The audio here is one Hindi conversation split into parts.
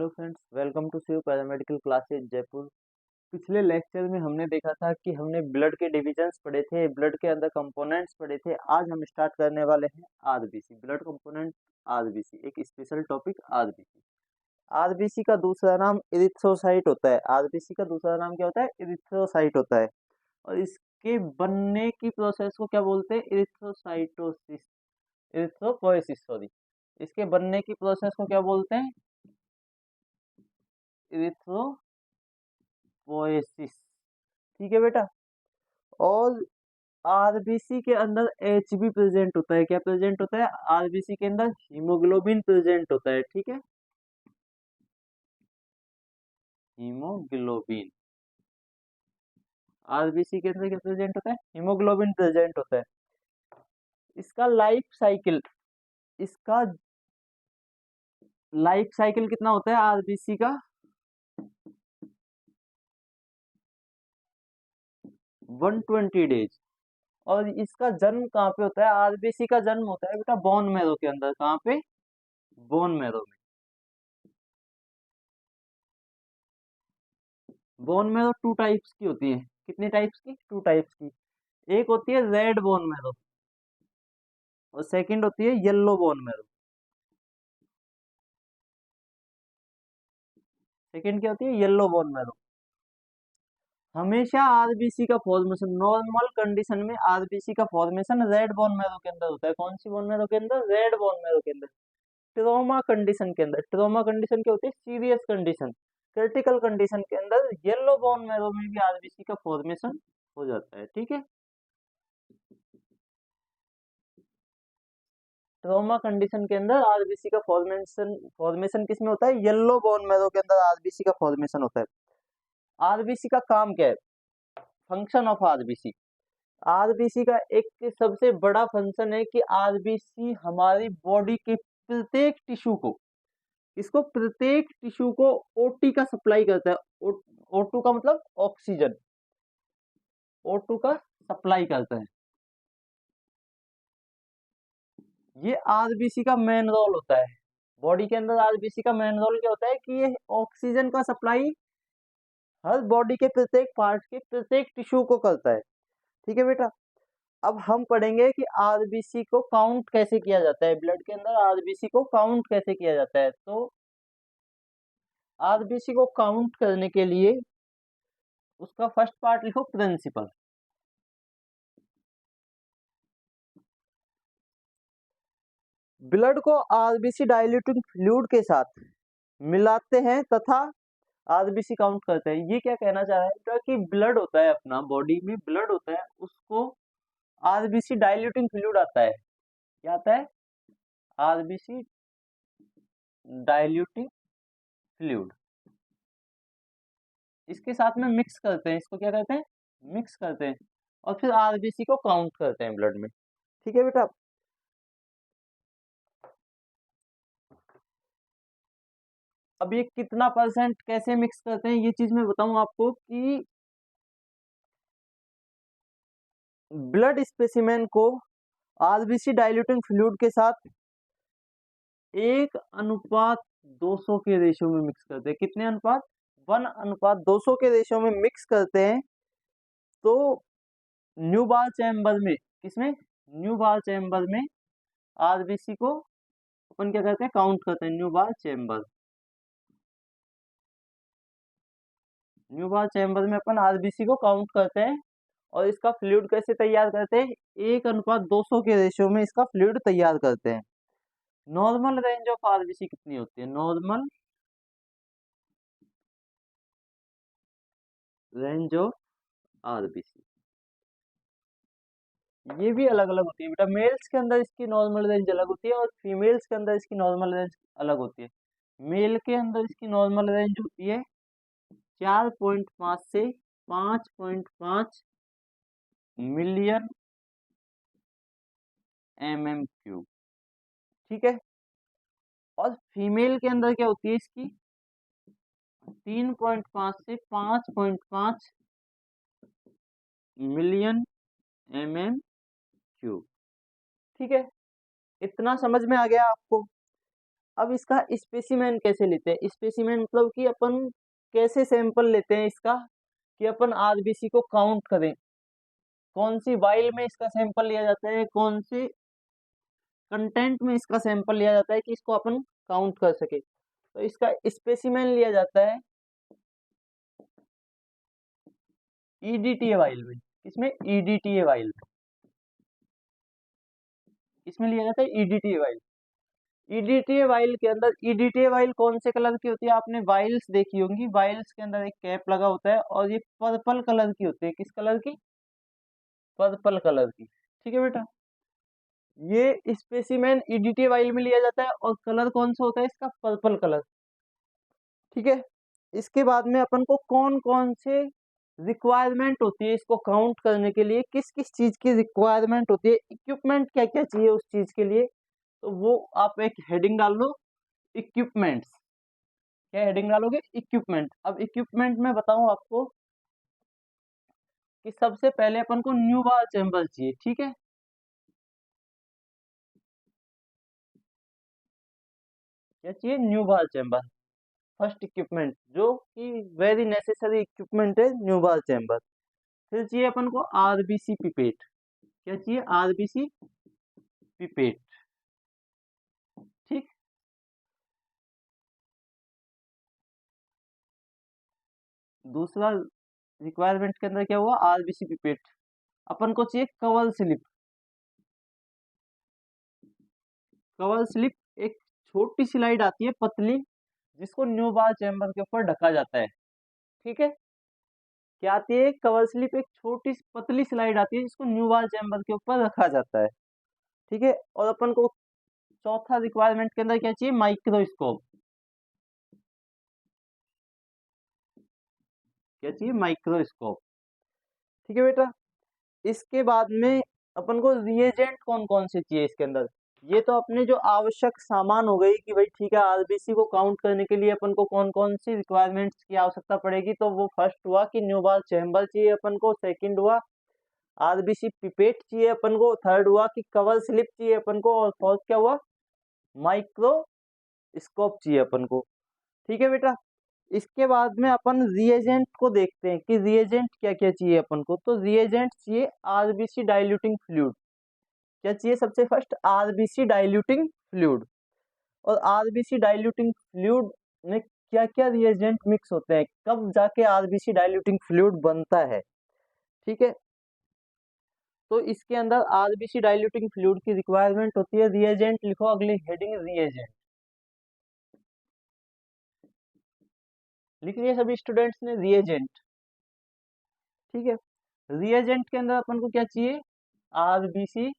Hello friends, welcome to Shiv paramedical classes Jaipur. पिछले लेक्चर में हमने देखा था कि हमने ब्लड के डिविजन्स पढ़े थे, ब्लड के अंदर कंपोनेंट्स पढ़े थे। आज हम स्टार्ट करने वाले हैं आरबीसी, ब्लड कंपोनेंट आरबीसी, एक स्पेशल टॉपिक आरबीसी। आरबीसी का दूसरा नाम इरिथ्रोसाइट होता है। आरबीसी का दूसरा नाम क्या होता है? इरिथ्रोसाइट होता है। और इसके बनने की प्रोसेस को क्या बोलते हैं? इरिथ्रोसाइटोसिस, इरिथ्रोपोएसिस सॉरी। इसके बनने की प्रोसेस को क्या बोलते हैं? इरिथ्रोपोएसिस। ठीक है बेटा। और आरबीसी के अंदर एच भी प्रेजेंट होता है। क्या प्रेजेंट होता है? आरबीसी के अंदर हीमोग्लोबिन प्रेजेंट होता है। ठीक है, हीमोग्लोबिन। आरबीसी के अंदर क्या प्रेजेंट होता है? हीमोग्लोबिन प्रेजेंट होता है। इसका इसका लाइफ साइकिल कितना होता है आरबीसी का? 120 डेज। और इसका जन्म कहाँ पे होता है? आरबीसी का जन्म होता है बेटा बोन मैरो के अंदर। कहाँ पे? बोन मैरो में। बोन मैरो टू टाइप्स की होती है। कितनी टाइप्स की? टू टाइप्स की। एक होती है रेड बोन मैरो और सेकंड होती है येलो बोन मैरो। सेकंड क्या होती है? Yellow bone marrow. हमेशा आरबीसी का फॉर्मेशन, नॉर्मल कंडीशन में आरबीसी का फॉर्मेशन रेड बोन मैरो के अंदर होता है। कौन सी बोन मैरो के अंदर? रेड बोन मैरो के अंदर। ट्रोमा कंडीशन के अंदर, ट्रोमा कंडीशन क्या होती है? सीरियस कंडीशन, क्रिटिकल कंडीशन के अंदर येलो बोन मैरो में भी आरबीसी का फॉर्मेशन हो जाता है। ठीक है। ट्रोमा कंडीशन के अंदर आरबीसी का फॉर्मेशन फॉर्मेशन किस में होता है? येलो बोन मैरो के अंदर आरबीसी का फॉर्मेशन होता है। आरबीसी का काम क्या है? Function of RBC. आरबीसी का एक सबसे बड़ा फंक्शन है कि आरबीसी हमारी बॉडी के प्रत्येक टिश्यू को, इसको प्रत्येक टिश्यू को ओटी का सप्लाई करता है। O2 का मतलब ऑक्सीजन, O2 का सप्लाई करता है। ये आरबीसी का मेन रोल होता है। बॉडी के अंदर आरबीसी का मेन रोल क्या होता है? कि ये ऑक्सीजन का सप्लाई हर बॉडी के प्रत्येक पार्ट के प्रत्येक टिश्यू को करता है। ठीक है बेटा। अब हम पढ़ेंगे कि आरबीसी को काउंट कैसे किया जाता है। ब्लड के अंदर आरबीसी को काउंट कैसे किया जाता है? तो आरबीसी को काउंट करने के लिए उसका फर्स्ट पार्ट लिखो, प्रिंसिपल। ब्लड को आरबीसी डाइल्यूटिंग फ्लूइड के साथ मिलाते हैं तथा आरबीसी काउंट करते हैं। ये क्या कहना चाह रहा है कि ब्लड होता है, अपना बॉडी में ब्लड होता है, उसको आरबीसी डाइल्यूटिंग फ्लूइड आता है। क्या आता है? RBC diluting fluid. इसके साथ में मिक्स करते हैं। इसको क्या कहते हैं? मिक्स करते हैं। और फिर आरबीसी को काउंट करते हैं ब्लड में। ठीक है बेटा। अब ये कितना परसेंट कैसे मिक्स करते हैं ये चीज मैं बताऊं आपको कि ब्लड स्पेसिमेन को आरबीसी डाइल्यूटिंग फ्लूइड के साथ 1:200 के रेशियो में मिक्स करते हैं। कितने अनुपात? 1:200 के रेशियो में मिक्स करते हैं। तो न्यूबार चैम्बर में, किसमें? न्यूबार चैम्बर में आरबीसी को अपन क्या करते हैं? काउंट करते हैं। न्यूबार चैम्बर, न्यूबार चैम्बर में अपन आरबीसी को काउंट करते हैं। और इसका फ्लूइड कैसे तैयार करते हैं? 1:200 के रेशियो में इसका फ्लूइड तैयार करते हैं। नॉर्मल रेंज ऑफ आरबीसी कितनी होती है? नॉर्मल रेंज ऑफ आरबीसी ये भी अलग अलग होती है बेटा। मेल्स के अंदर इसकी नॉर्मल रेंज अलग होती है और फीमेल्स के अंदर इसकी नॉर्मल रेंज अलग होती है। मेल के अंदर इसकी नॉर्मल रेंज होती है 4.5 से 5.5 मिलियन mm³। ठीक है। और फीमेल के अंदर क्या होती है इसकी? 3.5 से 5.5 मिलियन mm³। ठीक है। इतना समझ में आ गया आपको? अब इसका स्पेसिमेन कैसे लेते हैं? स्पेसिमेन मतलब कि अपन कैसे सैंपल लेते हैं इसका, कि अपन आरबीसी को काउंट करें, कौन सी वाइल में इसका सैंपल लिया जाता है, कौन से कंटेंट में इसका सैंपल लिया जाता है कि इसको अपन काउंट कर सके। तो इसका स्पेसिमेन लिया जाता है ईडीटीए वाइल में। इसमें ईडीटीए वाइल, इसमें लिया जाता है ईडीटीए वाइल। ईडीटीए वाइल के अंदर, ईडीटीए वाइल कौन से कलर की होती है? आपने वाइल्स देखी होंगी, वाइल्स के अंदर एक कैप लगा होता है और ये पर्पल कलर की होती है। किस कलर की? पर्पल कलर की। ठीक है बेटा, ये स्पेसिमेन ईडीटीए वाइल में लिया जाता है और कलर कौन सा होता है इसका? Purple colour. ठीक है, इसके बाद में अपन को कौन कौन से रिक्वायरमेंट होती है इसको काउंट करने के लिए, किस किस चीज की रिक्वायरमेंट होती है, इक्विपमेंट क्या क्या चाहिए उस चीज के लिए, तो वो आप एक हेडिंग डाल लो, इक्विपमेंट्स। क्या हेडिंग डालोगे? इक्विपमेंट। अब इक्विपमेंट में बताऊं आपको कि सबसे पहले अपन को न्यू बार चैम्बर चाहिए। ठीक है, क्या चाहिए? न्यू बार चैम्बर, फर्स्ट इक्विपमेंट जो कि वेरी नेसेसरी इक्विपमेंट है, न्यू बार चैम्बर। फिर चाहिए अपन को आरबीसी पिपेट। क्या चाहिए? RBC pipette. ठीक, दूसरा रिक्वायरमेंट के अंदर क्या हुआ? RBC pipette. अपन को चाहिए कवर स्लिप। कवर स्लिप एक छोटी स्लाइड आती है पतली, जिसको न्यू बार चैम्बर के ऊपर ढका जाता है। ठीक है, क्या आती है? कवर स्लिप एक छोटी पतली स्लाइड आती है जिसको न्यू बार चैम्बर के ऊपर रखा जाता है। ठीक है, और अपन को चौथा रिक्वायरमेंट के अंदर क्या चाहिए? माइक्रोस्कोप। क्या चाहिए? माइक्रोस्कोप। ठीक है बेटा, इसके बाद में अपन को रिएजेंट कौन कौन से चाहिए इसके अंदर? ये तो अपने जो आवश्यक सामान हो गई कि भाई ठीक है, आरबीसी को काउंट करने के लिए अपन को कौन कौन सी रिक्वायरमेंट्स की आवश्यकता पड़ेगी। तो वो फर्स्ट हुआ कि न्यू बार चैम्बर चाहिए अपन को, सेकंड हुआ आरबीसी पिपेट चाहिए अपन को, थर्ड हुआ कि कवर स्लिप चाहिए अपन को, और फोर्थ क्या हुआ? माइक्रोस्कोप चाहिए अपन को। ठीक है बेटा, इसके बाद में अपन रिएजेंट को देखते हैं कि रिएजेंट क्या क्या चाहिए अपन को। तो रिएजेंट चाहिए आरबीसी डाइल्यूटिंग फ्लूइड। क्या चाहिए? सबसे फर्स्ट आरबीसी डाइल्यूटिंग फ्लूइड। और आरबीसी डाइल्यूटिंग फ्लूइड में क्या क्या रिएजेंट मिक्स होते हैं, कब जाके आरबीसी डाइल्यूटिंग फ्लूइड बनता है। ठीक है, तो इसके अंदर आरबीसी डाइल्यूटिंग फ्लूइड की रिक्वायरमेंट होती है। रिएजेंट लिखो, अगली हेडिंग रिएजेंट लिख लिया सभी स्टूडेंट्स ने? रिएजेंट। ठीक है, रिएजेंट के अंदर अपन को क्या चाहिए? RBC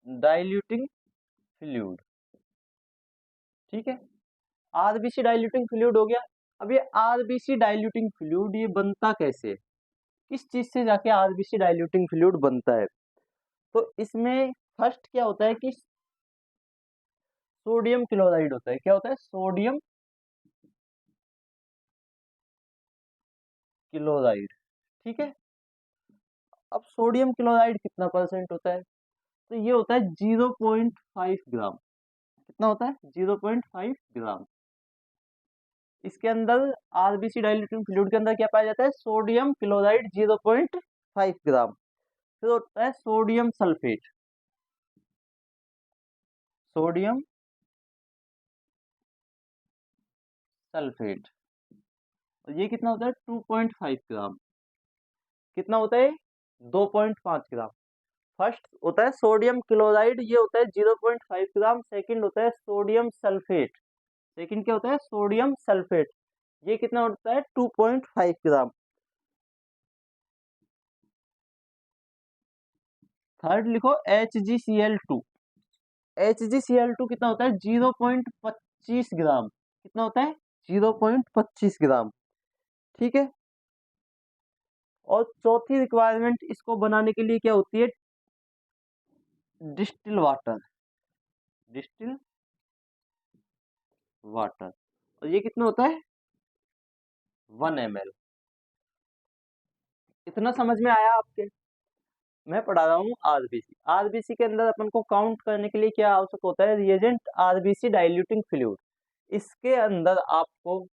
diluting fluid. ठीक है, आरबीसी डाइल्यूटिंग फ्लूइड हो गया। अब ये आरबीसी डाइल्यूटिंग फ्लूइड ये बनता कैसे है? किस चीज से जाके आरबीसी डाइल्यूटिंग फ्लूइड बनता है? तो इसमें फर्स्ट क्या होता है कि सोडियम क्लोराइड होता है। क्या होता है? Sodium chloride. ठीक है, अब सोडियम क्लोराइड कितना परसेंट होता है? तो ये होता है 0.5 ग्राम। कितना होता है? 0.5 ग्राम। इसके अंदर आरबीसी डाइल्यूटिंग फ्लूइड के अंदर क्या पाया जाता है? सोडियम क्लोराइड 0.5 ग्राम। फिर होता है सोडियम सल्फेट। सोडियम सल्फेट, और ये कितना होता है? 2.5 ग्राम। कितना होता है? 2.5 ग्राम। फर्स्ट होता है सोडियम क्लोराइड, ये होता है 0.5 ग्राम। सेकंड होता है सोडियम सल्फेट। सेकंड क्या होता है? सोडियम सल्फेट, ये कितना होता है? 2.5 ग्राम। थर्ड लिखो HgCl2। HgCl2 कितना होता है? 0.25 ग्राम। कितना होता है? 0.25 ग्राम। ठीक है, और चौथी रिक्वायरमेंट इसको बनाने के लिए क्या होती है? Distil water. डिस्टिल वाटर, और ये कितना होता है? 1 ml। इतना समझ में आया आपके? मैं पढ़ा रहा हूँ आरबीसी। आरबीसी के अंदर अपन को काउंट करने के लिए क्या आवश्यक होता है, रिएजेंट आरबीसी डाइल्यूटिंग फ्लूइड। इसके अंदर आपको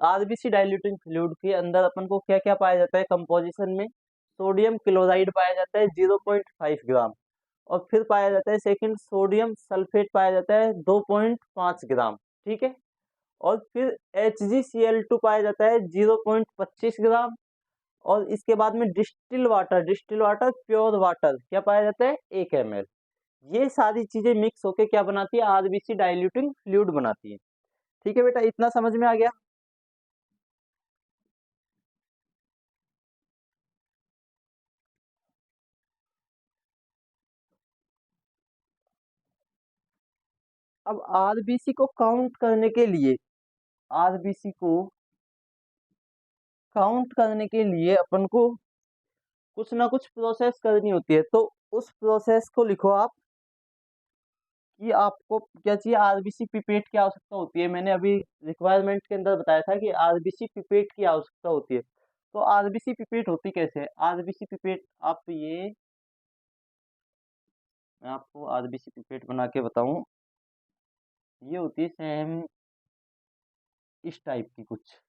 आरबीसी डाइल्यूटिंग फ्लूइड के अंदर अपन को क्या क्या पाया जाता है कंपोजिशन में, सोडियम क्लोराइड पाया जाता है 0.5 ग्राम, और फिर पाया जाता है सेकंड सोडियम सल्फेट पाया जाता है 2.5 ग्राम, ठीक है। और फिर HgCl2 पाया जाता है 0.25 ग्राम, और इसके बाद में डिस्टिल वाटर प्योर वाटर क्या पाया जाता है 1 ml। ये सारी चीजें मिक्स होके क्या बनाती है, आरबीसी डाइल्यूटिंग फ्लूइड बनाती है। ठीक है बेटा, इतना समझ में आ गया। अब आरबीसी को काउंट करने के लिए, आरबीसी को काउंट करने के लिए अपन को कुछ ना कुछ प्रोसेस करनी होती है, तो उस प्रोसेस को लिखो आप कि आपको क्या चाहिए, आरबीसी पिपेट की आवश्यकता होती है। मैंने अभी रिक्वायरमेंट के अंदर बताया था कि आरबीसी पिपेट की आवश्यकता होती है। तो आरबीसी पिपेट होती कैसे है, आरबीसी पिपेट आप ये, मैं आपको आरबीसी पिपेट बना के बताऊं, ये होती है सेम इस टाइप की कुछ।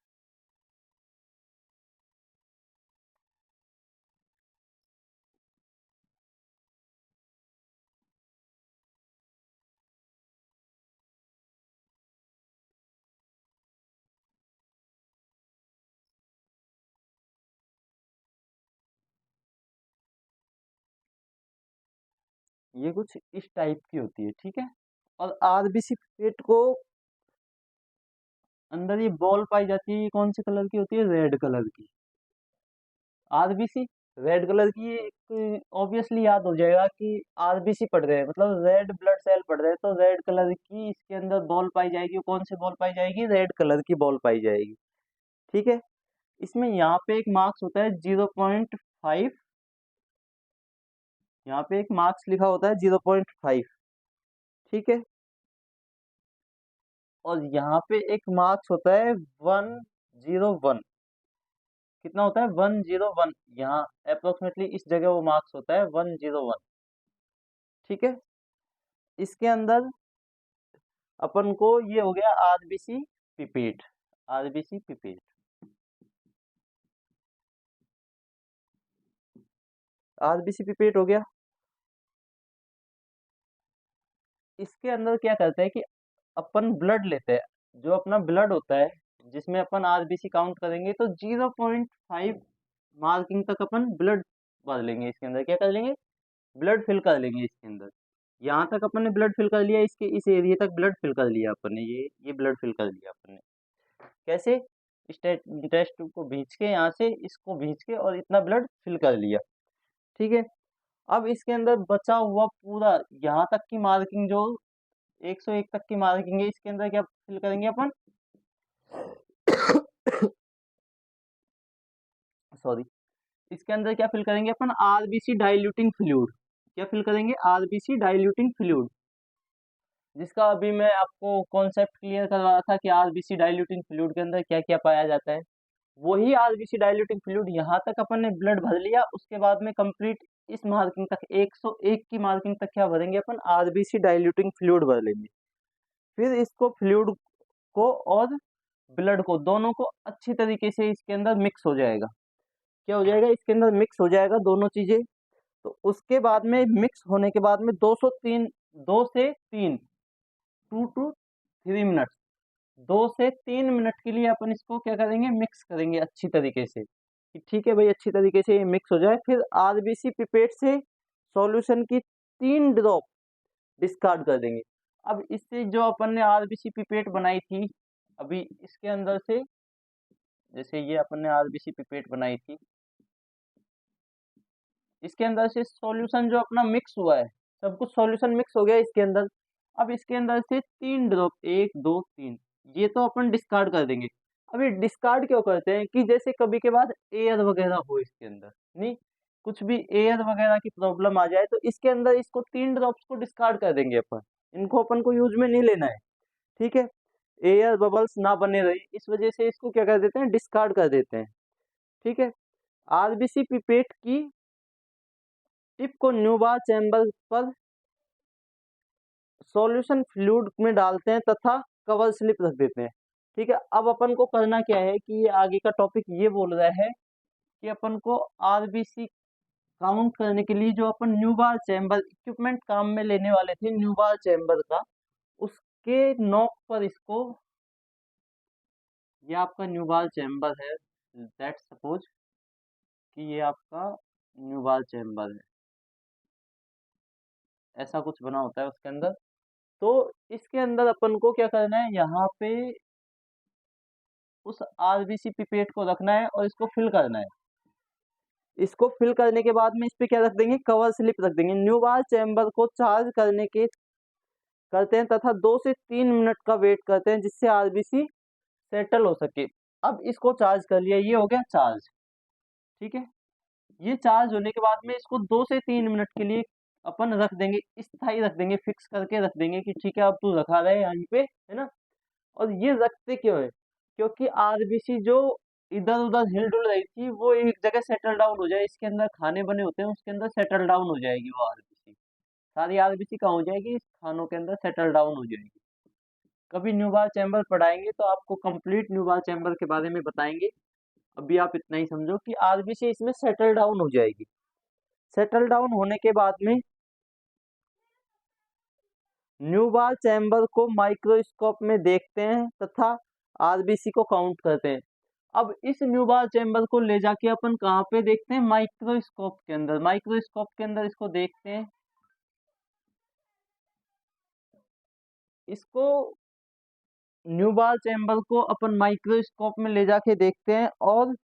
ये कुछ इस टाइप की होती है, ठीक है। और आरबीसी पिपेट को अंदर ये बॉल पाई जाती है, ये कौन से कलर की होती है, रेड कलर की। आरबीसी रेड कलर की, एक ऑब्वियसली याद हो जाएगा कि आरबीसी पढ़ रहे हैं मतलब रेड ब्लड सेल पढ़ रहे हैं, तो रेड कलर की इसके अंदर बॉल पाई जाएगी। वो कौन सी बॉल पाई जाएगी, रेड कलर की बॉल पाई जाएगी, ठीक है। इसमें यहाँ पे एक मार्क्स होता है 0.5, यहाँ पे एक मार्क्स लिखा होता है 0.5, ठीक है। और यहाँ पे एक मार्क्स होता है 101, कितना होता है 101, यहाँ अप्रोक्सीमेटली इस जगह वो मार्क्स होता है 101, ठीक है। इसके अंदर अपन को ये हो गया RBC pipette, RBC pipette, RBC pipette हो गया। इसके अंदर क्या करते हैं कि अपन ब्लड लेते हैं, जो अपना ब्लड होता है जिसमें अपन आरबीसी काउंट करेंगे, तो 0.5 मार्किंग तक अपन ब्लड भर लेंगे। इसके अंदर क्या कर लेंगे, ब्लड फिल कर लेंगे इसके अंदर। यहाँ तक अपन ने ब्लड फिल कर लिया, इसके इस एरिया तक ब्लड फिल कर लिया अपन ने, ये ब्लड फिल कर लिया अपन ने। कैसे, टेस्ट ट्यूब को भींच के, यहाँ से इसको भींच के और इतना ब्लड फिल कर लिया, ठीक है। अब इसके अंदर बचा हुआ पूरा यहाँ तक की मार्किंग, जो 101 तक की मार्किंग है, इसके अंदर क्या फिल करेंगे अपन, सॉरी, इसके अंदर क्या फिल करेंगे अपन, आरबीसी डाइल्यूटिंग फ्लूइड। क्या फिल करेंगे, आरबीसी डाइल्यूटिंग फ्लूइड, जिसका अभी मैं आपको कॉन्सेप्ट क्लियर करवा रहा था कि आरबीसी डाइल्यूटिंग फ्लूइड के अंदर क्या क्या पाया जाता है। वही आरबीसी डाइल्यूटिंग फ्लूइड यहाँ तक अपन ने ब्लड भर लिया, उसके बाद में कंप्लीट इस मार्किंग तक 101 की मार्किंग तक क्या भरेंगे अपन, आरबीसी डाइल्यूटिंग फ्लूइड भर लेंगे। फिर इसको फ्लूइड को और ब्लड को दोनों को अच्छी तरीके से इसके अंदर मिक्स हो जाएगा। क्या हो जाएगा, इसके अंदर मिक्स हो जाएगा दोनों चीजें। तो उसके बाद में मिक्स होने के बाद में 203 2 से 3 2 to 3 मिनट, 2 से 3 मिनट के लिए अपन इसको क्या करेंगे, मिक्स करेंगे अच्छी तरीके से, कि ठीक है भाई अच्छी तरीके से ये मिक्स हो जाए। फिर आरबीसी पिपेट से सॉल्यूशन की 3 ड्रॉप डिस्कार्ड कर देंगे। अब इससे जो अपन ने आरबीसी पिपेट बनाई थी, अभी इसके अंदर से, जैसे ये अपन ने आरबीसी पिपेट बनाई थी, इसके अंदर से सॉल्यूशन जो अपना मिक्स हुआ है, सब कुछ सॉल्यूशन मिक्स हो गया इसके अंदर। अब इसके अंदर से 3 ड्रॉप, 1 2 3, ये तो अपन डिस्कार्ड कर देंगे। अभी डिस्कार्ड क्यों करते हैं, कि जैसे कभी के बाद एयर वगैरह हो इसके अंदर, नहीं कुछ भी एयर वगैरह की प्रॉब्लम आ जाए, तो इसके अंदर इसको 3 ड्रॉप्स को डिस्कार्ड कर देंगे अपन, इनको अपन को यूज में नहीं लेना है, ठीक है। एयर बबल्स ना बने रहे, इस वजह से इसको क्या कर देते हैं, डिस्कार्ड कर देते हैं, ठीक है। आरबीसी पिपेट की टिप को न्यूबार चैम्बर पर सॉल्यूशन फ्लूइड में डालते हैं तथा कवर स्लिप रख देते हैं। ठीक है, अब अपन को करना क्या है कि ये आगे का टॉपिक ये बोल रहा है कि अपन को आरबीसी काउंट करने के लिए जो अपन न्यूबार चैम्बर इक्विपमेंट काम में लेने वाले थे न्यूबार चैम्बर का, उसके नोक पर इसको, ये आपका न्यूबार चैम्बर है, लेट्स सपोज कि ये आपका न्यूबार चैम्बर है, ऐसा कुछ बना होता है उसके अंदर। तो इसके अंदर अपन को क्या करना है, यहाँ पे उस आरबीसी पिपेट को रखना है और इसको फिल करना है। इसको फिल करने के बाद में इस पे क्या रख देंगे, कवर स्लिप रख देंगे। न्यूबार चैम्बर को चार्ज करने के करते हैं तथा 2 से 3 मिनट का वेट करते हैं जिससे आरबीसी सेटल हो सके। अब इसको चार्ज कर लिया, ये हो गया चार्ज। ठीक है, ये चार्ज होने के बाद में इसको 2 से 3 मिनट के लिए अपन रख देंगे, स्थायी रख देंगे, फिक्स करके रख देंगे कि ठीक है अब तू रखा रहे यहीं पे, है ना। और ये रखते क्यों है, क्योंकि आरबीसी जो इधर उधर हिल डुल रही थी वो एक जगह सेटल डाउन हो जाए, इसके अंदर खाने बने होते हैं उसके अंदर सेटल डाउन हो जाएगी वो आरबीसी, सारी आरबीसी कहाँ हो जाएगी, इस खानों के अंदर सेटल डाउन हो जाएगी। कभी न्यूबार चैम्बर पढ़ाएंगे तो आपको कंप्लीट न्यूबार चैम्बर के बारे में बताएंगे, अभी आप इतना ही समझो कि आरबीसी इसमें सेटल डाउन हो जाएगी। सेटल डाउन होने के बाद में न्यूबार चैम्बर को माइक्रोस्कोप में देखते हैं तथा आरबीसी को काउंट करते हैं। अब इस न्यूबार चैम्बर को ले जाके अपन कहाँ पे देखते हैं, माइक्रोस्कोप के अंदर। माइक्रोस्कोप के अंदर इसको देखते हैं, इसको न्यूबार चैम्बर को अपन माइक्रोस्कोप में ले जाके देखते हैं और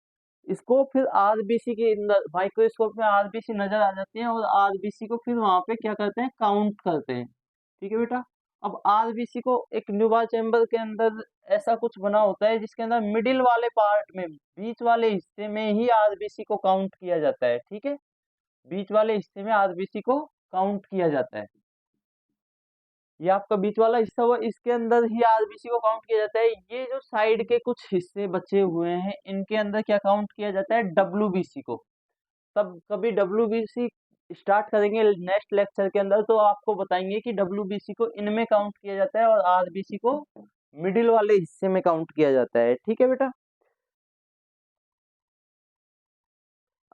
इसको फिर आरबीसी के अंदर, माइक्रोस्कोप में आरबीसी नजर आ जाती है और आरबीसी को फिर वहां पे क्या करते हैं, काउंट करते हैं। ठीक है बेटा, अब आरबीसी को एक न्यूबार चैम्बर के अंदर ऐसा कुछ बना होता है जिसके अंदर मिडिल वाले पार्ट में, बीच वाले हिस्से में ही आरबीसी को काउंट किया जाता है। ठीक है, बीच वाले हिस्से में आरबीसी को काउंट किया जाता है। ये आपका बीच वाला हिस्सा हुआ, इसके अंदर ही आरबीसी को काउंट किया जाता है। ये जो साइड के कुछ हिस्से बचे हुए हैं इनके अंदर क्या काउंट किया जाता है, डब्ल्यूबीसी को। तब कभी डब्ल्यूबीसी स्टार्ट करेंगे नेक्स्ट लेक्चर के अंदर तो आपको बताएंगे कि डब्ल्यूबीसी को इनमें काउंट किया जाता है और आरबीसी को मिडिल वाले हिस्से में काउंट किया जाता है। ठीक है बेटा,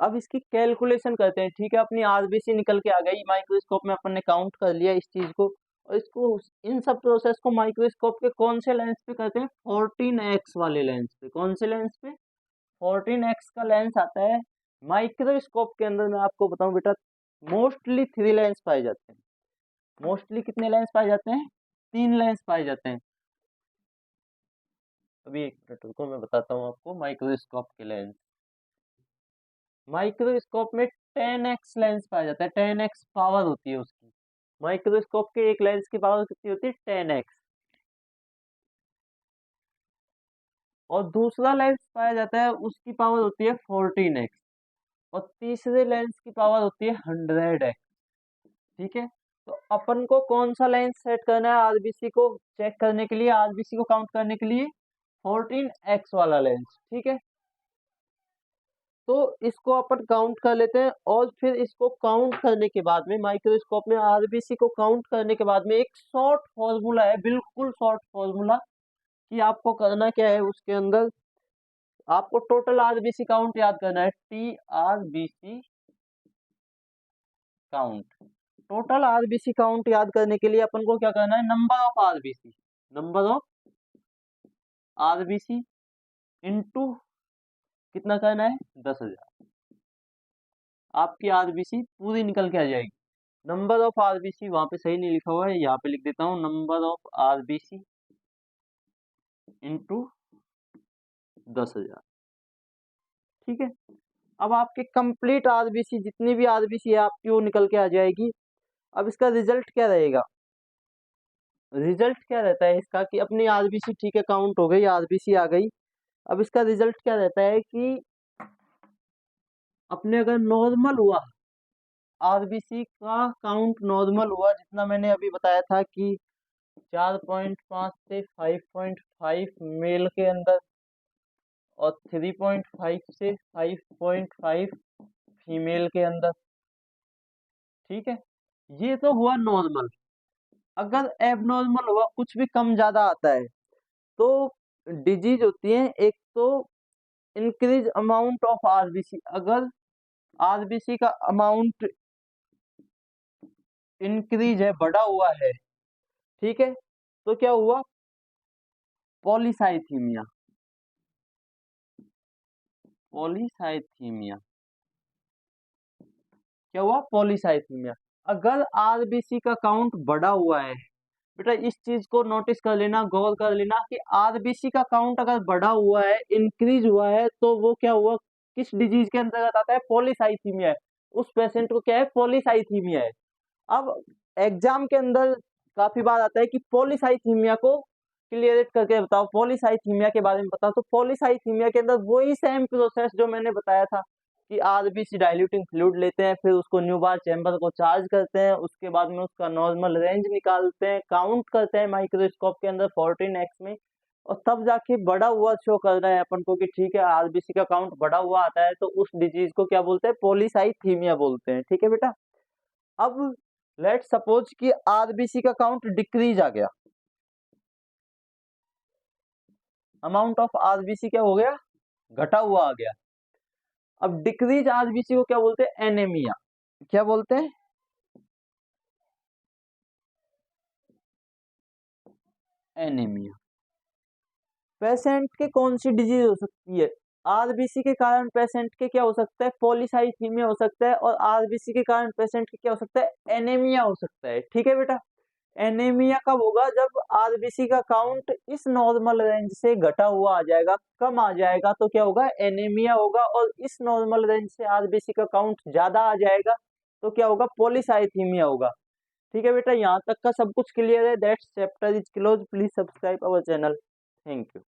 अब इसकी कैलकुलेशन करते हैं। ठीक है, अपनी आरबीसी निकल के आ गई, माइक्रोस्कोप में अपन ने काउंट कर लिया इस चीज को, और इसको इन सब प्रोसेस को माइक्रोस्कोप के कौन से लेंस पे करते हैं, 14x वाले लेंस पे। कौन से लेंस पे, 14x का लेंस आता है माइक्रोस्कोप के अंदर। मैं आपको बताऊं बेटा, मोस्टली 3 लेंस पाए जाते हैं। मोस्टली कितने लेंस पाए जाते हैं, 3 लेंस पाए जाते हैं। अभी एक मिनट रुको, मैं बताता हूँ आपको माइक्रोस्कोप के लेंस। माइक्रोस्कोप में 10x लेंस पाया जाता है, 10x पावर होती है उसकी। माइक्रोस्कोप के एक लेंस की पावर कितनी होती है, 10x। और दूसरा लेंस पाया जाता है उसकी पावर होती है 14x। और तीसरे लेंस की पावर होती है 100x। ठीक है, तो अपन को कौन सा लेंस सेट करना है आरबीसी को चेक करने के लिए, आरबीसी को काउंट करने के लिए, 14x वाला लेंस। ठीक है, तो इसको अपन काउंट कर लेते हैं और फिर इसको काउंट करने के बाद में माइक्रोस्कोप में आरबीसी को काउंट करने के बाद में एक शॉर्ट फॉर्मूला है, बिल्कुल शॉर्ट फॉर्मूला, कि आपको करना क्या है उसके अंदर, आपको टोटल आरबीसी काउंट याद करना है, T RBC count. Total RBC count याद करने के लिए अपन को क्या करना है, number of RBC, number of RBC into कितना करना है, 10,000। आपकी आरबीसी पूरी निकल के आ जाएगी। नंबर ऑफ आरबीसी वहां पे सही नहीं लिखा हुआ है, यहाँ पे लिख देता हूँ, नंबर ऑफ आरबीसी इंटू 10,000। ठीक है, अब आपके कंप्लीट आरबीसी, जितनी भी आरबीसी है आपकी वो निकल के आ जाएगी। अब इसका रिजल्ट क्या रहेगा, रिजल्ट क्या रहता है इसका कि अपनी आरबीसी ठीक है काउंट हो गई, आरबीसी आ गई। अब इसका रिजल्ट क्या रहता है कि अपने अगर नॉर्मल हुआ, आरबीसी का काउंट नॉर्मल हुआ, जितना मैंने अभी बताया था कि 4.5 से 5.5 मेल के अंदर और 3.5 से 5.5 फीमेल के अंदर, ठीक है, ये तो हुआ नॉर्मल। अगर एबनॉर्मल हुआ, कुछ भी कम ज्यादा आता है, तो डिजीज होती है एक तो इंक्रीज अमाउंट ऑफ आरबीसी। अगर आरबीसी का अमाउंट इंक्रीज है, बढ़ा हुआ है, ठीक है, तो क्या हुआ, पॉलीसाइथीमिया। पॉलीसाइथीमिया क्या हुआ, पॉलीसाइथीमिया। अगर आरबीसी का काउंट बढ़ा हुआ है, बेटा इस चीज को नोटिस कर लेना, गौर कर लेना कि आरबीसी का काउंट अगर बढ़ा हुआ है, इंक्रीज हुआ है, तो वो क्या हुआ, किस डिजीज के अंतर्गत आता है, पॉलीसाइथीमिया है। उस पेशेंट को क्या है, पॉलीसाइथीमिया है। अब एग्जाम के अंदर काफी बार आता है कि पॉलीसाइथीमिया को क्लियरेट करके बताओ, पॉलीसाइथीमिया के बारे में बताओ। तो पॉलीसाइथीमिया के अंदर वही सेम प्रोसेस जो मैंने बताया था कि आरबीसी डाइल्यूटिंग फ्लूइड लेते हैं, फिर उसको न्यूबार चैम्बर को चार्ज करते हैं, उसके बाद में उसका नॉर्मल रेंज निकालते हैं, काउंट करते हैं माइक्रोस्कोप के अंदर 14x में, और तब जाके बढ़ा हुआ शो कर रहा है अपन को कि ठीक है आरबीसी का काउंट बढ़ा हुआ आता है, तो उस डिजीज को क्या बोलते हैं, पॉलीसाइथीमिया बोलते हैं। ठीक है बेटा। अब लेट सपोज कि आरबीसी का काउंट डिक्रीज आ गया, अमाउंट ऑफ आरबीसी क्या हो गया, घटा हुआ आ गया। अब डिक्रीज आरबीसी को क्या बोलते हैं, एनेमिया। क्या बोलते हैं, एनीमिया। पेशेंट के कौन सी डिजीज हो सकती है, आरबीसी के कारण पेशेंट के क्या हो सकता है, पॉलीसाइथीमिया हो सकता है, और आरबीसी के कारण पेशेंट के क्या हो सकता है, एनीमिया हो सकता है। ठीक है बेटा। एनीमिया कब होगा, जब आरबीसी का काउंट इस नॉर्मल रेंज से घटा हुआ आ जाएगा, कम आ जाएगा, तो क्या होगा, एनीमिया होगा। और इस नॉर्मल रेंज से आरबीसी का काउंट ज्यादा आ जाएगा, तो क्या होगा, पॉलीसाइथीमिया होगा। ठीक है बेटा, यहाँ तक का सब कुछ क्लियर है। That's chapter is close. Please subscribe our channel. Thank you.